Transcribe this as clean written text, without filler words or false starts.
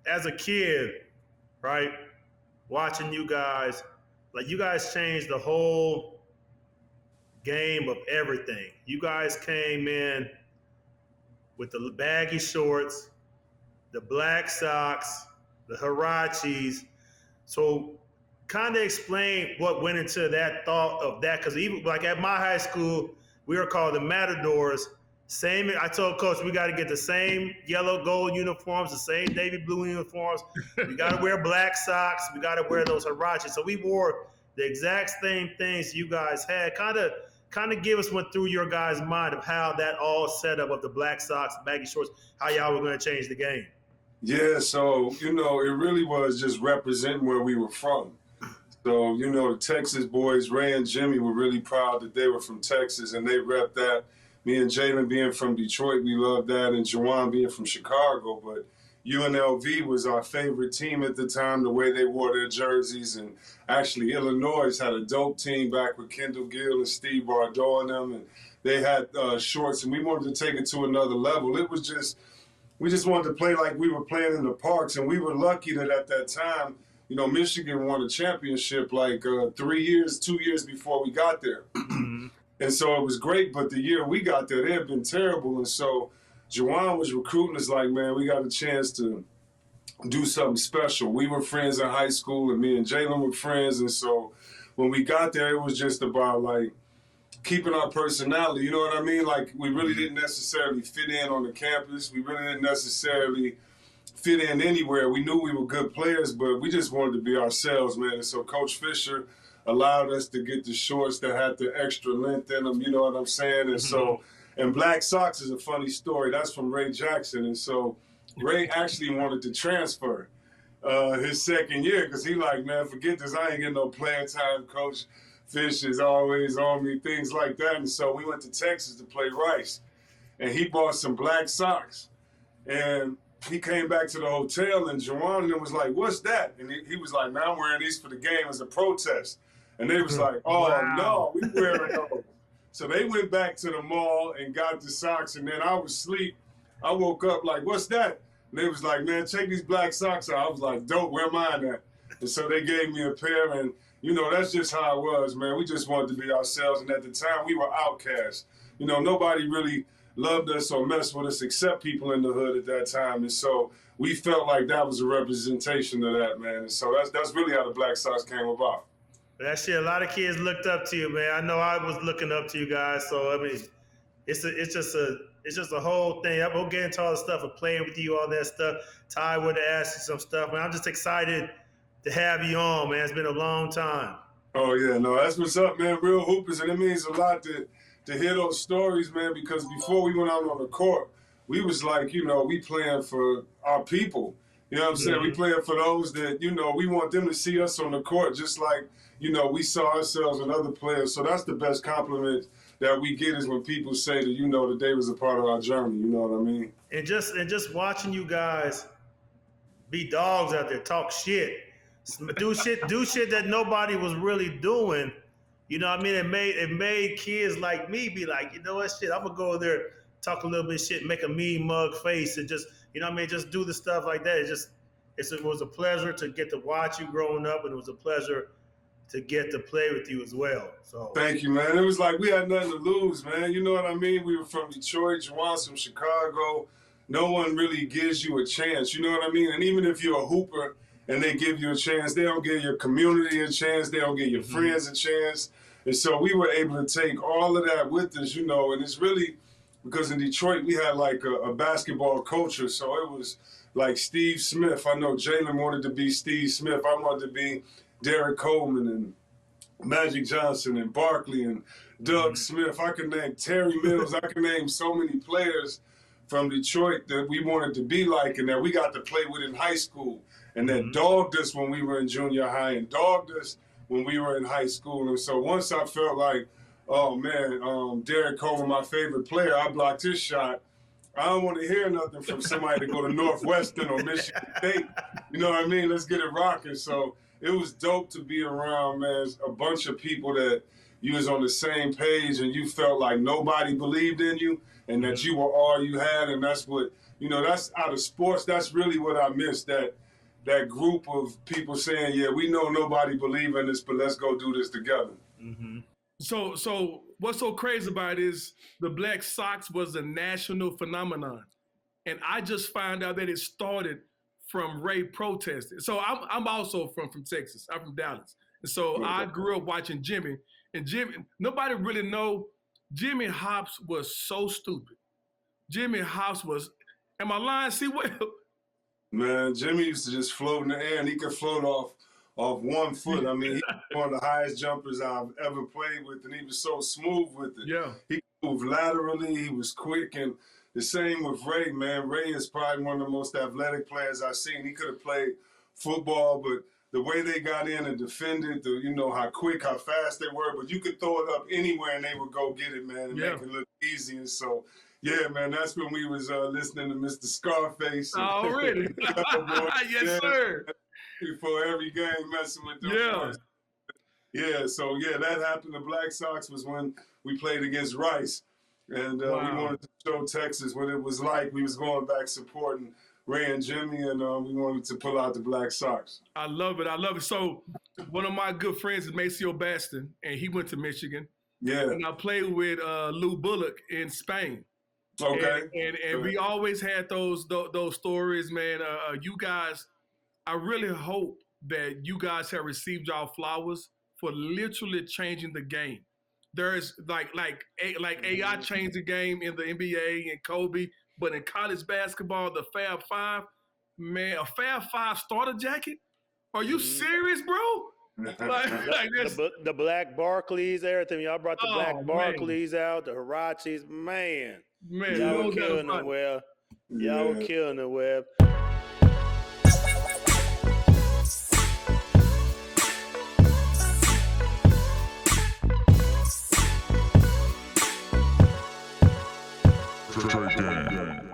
as a kid, right, watching you guys, like you guys changed the whole game of everything. You guys came in with the baggy shorts, the black socks, the Hirachis. So kind of explain what went into that thought of that, because even like at my high school, we were called the Matadors. Same, I told coach we got to get the same yellow gold uniforms, the same navy blue uniforms. We got to wear black socks. We got to wear those Hirachis. So we wore the exact same things you guys had. Kind of give us went through your guys' mind of how that all set up of the black socks, baggy shorts, how y'all were going to change the game. Yeah, so, it really was just representing where we were from. So, the Texas boys, Ray and Jimmy, were really proud that they were from Texas, and they rep that. Me and Jalen being from Detroit, we loved that, and Juwan being from Chicago. But UNLV was our favorite team at the time, the way they wore their jerseys. And actually, Illinois had a dope team back with Kendall Gill and Steve Bardeau and them, and they had shorts, and we wanted to take it to another level. It was just, we just wanted to play like we were playing in the parks, and we were lucky that at that time, Michigan won a championship like 2 years before we got there. And so it was great, but the year we got there, they had been terrible. And so Juwan was recruiting us like, man, we got a chance to do something special. We were friends in high school, and me and Jalen were friends. And so when we got there, it was just about like keeping our personality, you know what I mean? Like we really didn't necessarily fit in on the campus. We really didn't necessarily fit in anywhere. We knew we were good players, but we just wanted to be ourselves, man. And so Coach Fisher allowed us to get the shorts that had the extra length in them, you know what I'm saying? And so, and black socks is a funny story. That's from Ray Jackson. And so Ray actually wanted to transfer his second year because he like, man, forget this. I ain't getting no playing time. Coach Fish is always on me, things like that. And so we went to Texas to play Rice. And he bought some black socks. And he came back to the hotel, and Juwan and them was like, what's that? And he was like, man, I'm wearing these for the game as a protest. And they was like, oh, wow. No, we wearing those. So they went back to the mall and got the socks, and then I was asleep. I woke up like, what's that? And they was like, man, take these black socks out. I was like, dope, where mine at? And so they gave me a pair, and, that's just how it was, man. We just wanted to be ourselves, and at the time, we were outcasts. Nobody really loved us or messed with us except people in the hood at that time. And so we felt like that was a representation of that, man. And so that's really how the Black Sox came about. That shit, a lot of kids looked up to you, man. I know I was looking up to you guys. So I mean, it's just a whole thing. We'll get into all the stuff of playing with you, all that stuff. Ty would have asked you some stuff, man. I'm just excited to have you on, man. It's been a long time. Oh yeah, no, that's what's up, man. Real hoopers, and it means a lot to hear those stories, man. Because before we went out on the court, we was like, we playing for our people. You know what I'm saying? We playing for those that, we want them to see us on the court just like, we saw ourselves and other players. So that's the best compliment that we get is when people say that, that they was a part of our journey. You know what I mean? And just watching you guys be dogs out there, talk shit, do shit that nobody was really doing. You know what I mean? It made kids like me be like, you know what, shit, I'm gonna go there, talk a little bit of shit, make a mean mug face, and just, just do the stuff like that. It was a pleasure to get to watch you growing up, and it was a pleasure to get to play with you as well. So thank you, man. It was like we had nothing to lose, man. You know what I mean? We were from Detroit, Juwan's from Chicago. No one really gives you a chance. You know what I mean? And even if you're a hooper and they give you a chance, they don't give your community a chance. They don't give your friends a chance. And so we were able to take all of that with us, and it's really because in Detroit we had like a basketball culture. So it was like Steve Smith. I know Jalen wanted to be Steve Smith. I wanted to be Derek Coleman and Magic Johnson and Barkley and Doug Smith. I can name Terry Mills. I can name so many players from Detroit that we wanted to be like and that we got to play with in high school and that dogged us when we were in junior high and dogged us when we were in high school. And so once I felt like, oh man, Derek Coleman, my favorite player, I blocked his shot. I don't want to hear nothing from somebody to go to Northwestern or Michigan State. You know what I mean? Let's get it rocking. So it was dope to be around, man, a bunch of people that you was on the same page and you felt like nobody believed in you and that you were all you had. And that's what you know, that's out of sports. That's really what I miss. That group of people saying, yeah, we know nobody believe in this, but let's go do this together. Mm-hmm. So what's so crazy about it is the Black Sox was a national phenomenon. And I just found out that it started from Ray protesting. So I'm also from Texas. I'm from Dallas. And so I grew up watching Jimmy. And Jimmy, nobody really know Jimmy Hops was so stupid. Jimmy Hops was, am I lying, C-Webb? Man, Jimmy used to just float in the air, and he could float off 1 foot. I mean, he was one of the highest jumpers I've ever played with, and he was so smooth with it. Yeah. He moved laterally, he was quick, and the same with Ray, man. Ray is probably one of the most athletic players I've seen. He could have played football, but the way they got in and defended, you know, how quick, how fast they were, but you could throw it up anywhere and they would go get it, man, and make it look easy. And so, yeah, man, that's when we was listening to Mr. Scarface. Oh, really? Yes, sir. Before every game, messing with them. Yeah. Yeah, so, yeah, that happened. The Black Sox was when we played against Rice. And we wanted to show Texas what it was like. We was going back supporting Ray and Jimmy, and we wanted to pull out the Black Sox. I love it. I love it. So one of my good friends is Maceo Baston, and he went to Michigan. Yeah. And I played with Lou Bullock in Spain. Okay. And we always had those stories, man. You guys, I really hope that you guys have received y'all flowers for literally changing the game. There's like AI changed the game in the NBA and Kobe, but in college basketball, the Fab Five, man, a Fab Five starter jacket? Are you serious, bro? The Black Barclays, everything. Y'all brought the Black Barclays out, the Hirachis, man. Y'all were killing it, Webb. Y'all were killing it, Webb. Straight game.